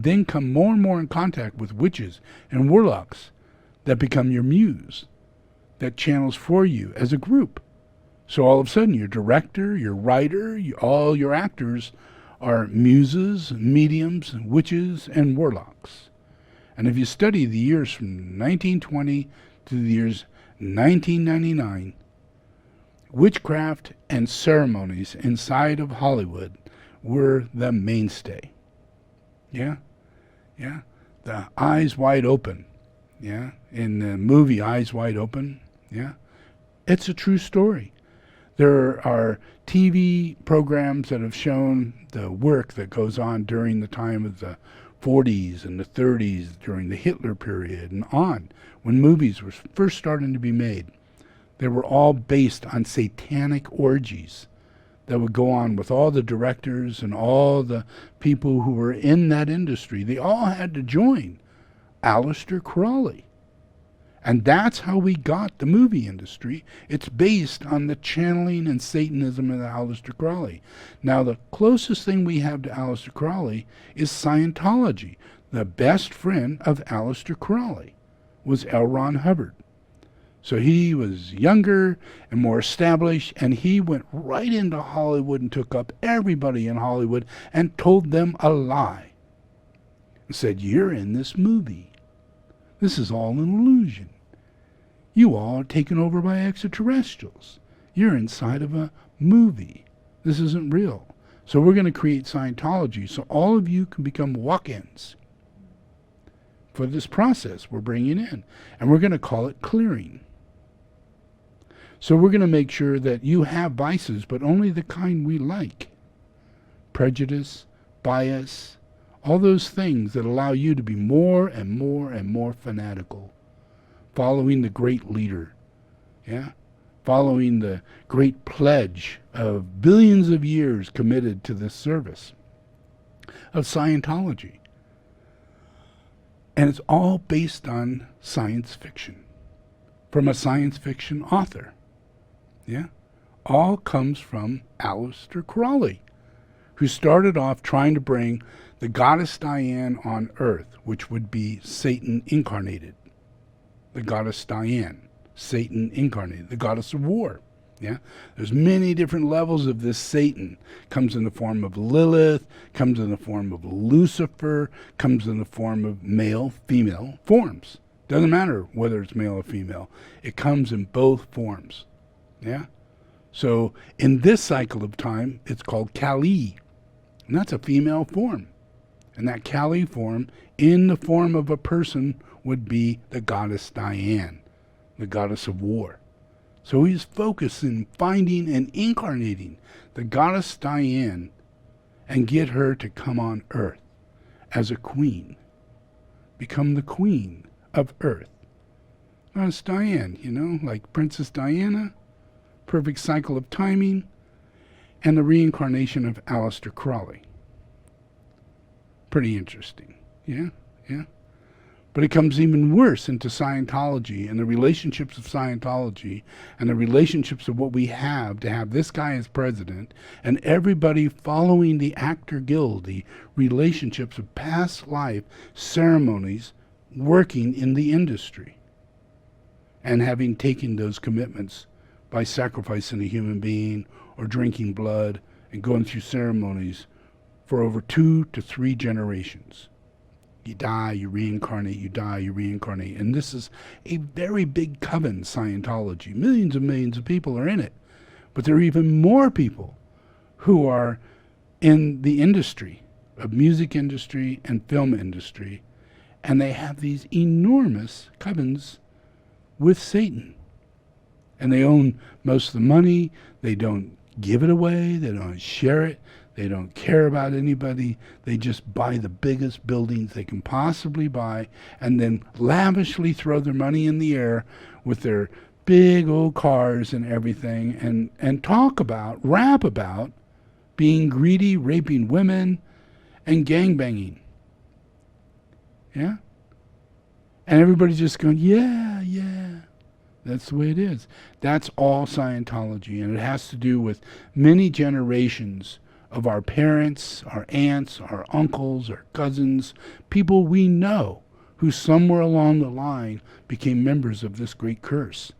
Then come more and more in contact with witches and warlocks that become your muse, that channels for you as a group. So all of a sudden your director, your writer, all your actors are muses, mediums, witches, and warlocks. And if you study the years from 1920 to the years 1999, witchcraft and ceremonies inside of Hollywood were the mainstay. Yeah? Yeah? The Eyes Wide Open. Yeah? In the movie Eyes Wide Open. Yeah? It's a true story. There are TV programs that have shown the work that goes on during the time of the 40s and the 30s, during the Hitler period and on, when movies were first starting to be made. They were all based on satanic orgies that would go on with all the directors and all the people who were in that industry. They all had to join Aleister Crowley. And that's how we got the movie industry. It's based on the channeling and Satanism of Aleister Crowley. Now, the closest thing we have to Aleister Crowley is Scientology. The best friend of Aleister Crowley was L. Ron Hubbard. So he was younger and more established, and he went right into Hollywood and took up everybody in Hollywood and told them a lie. And said, "You're in this movie. This is all an illusion. You all are taken over by extraterrestrials. You're inside of a movie. This isn't real. So we're going to create Scientology so all of you can become walk-ins for this process we're bringing in. And we're going to call it clearing. So we're going to make sure that you have vices, but only the kind we like. Prejudice, bias, all those things that allow you to be more and more and more fanatical, following the great leader, yeah, following the great pledge of billions of years committed to this service of Scientology. And it's all based on science fiction, from a science fiction author, yeah, all comes from Aleister Crowley, who started off trying to bring the goddess Diane on earth, which would be Satan incarnated. The goddess Diane, Satan incarnated, the goddess of war. Yeah, there's many different levels of this Satan. Comes in the form of Lilith, comes in the form of Lucifer, comes in the form of male, female forms. Doesn't matter whether it's male or female. It comes in both forms. Yeah. So in this cycle of time, it's called Kali, and that's a female form. And that Kali form, in the form of a person, would be the goddess Diane, the goddess of war. So he's focused in finding and incarnating the goddess Diane and get her to come on earth as a queen, become the queen of earth. Goddess Diane, you know, like Princess Diana, perfect cycle of timing, and the reincarnation of Aleister Crowley. Pretty interesting. Yeah, yeah. But it comes even worse into Scientology and the relationships of Scientology and the relationships of what we have to have this guy as president and everybody following the actor guild, the relationships of past life ceremonies working in the industry and having taken those commitments by sacrificing a human being or drinking blood and going through ceremonies for over 2 to 3 generations. You die, you reincarnate, you die, you reincarnate. And this is a very big coven, Scientology. Millions and millions of people are in it. But there are even more people who are in the industry, of music industry and film industry, and they have these enormous covens with Satan. And they own most of the money. They don't give it away. They don't share it. They don't care about anybody. They just buy the biggest buildings they can possibly buy and then lavishly throw their money in the air with their big old cars and everything and rap about being greedy, raping women, and gangbanging. Yeah? And everybody's just going, yeah, yeah. That's the way it is. That's all Scientology, and it has to do with many generations of our parents, our aunts, our uncles, our cousins, people we know who somewhere along the line became members of this great curse.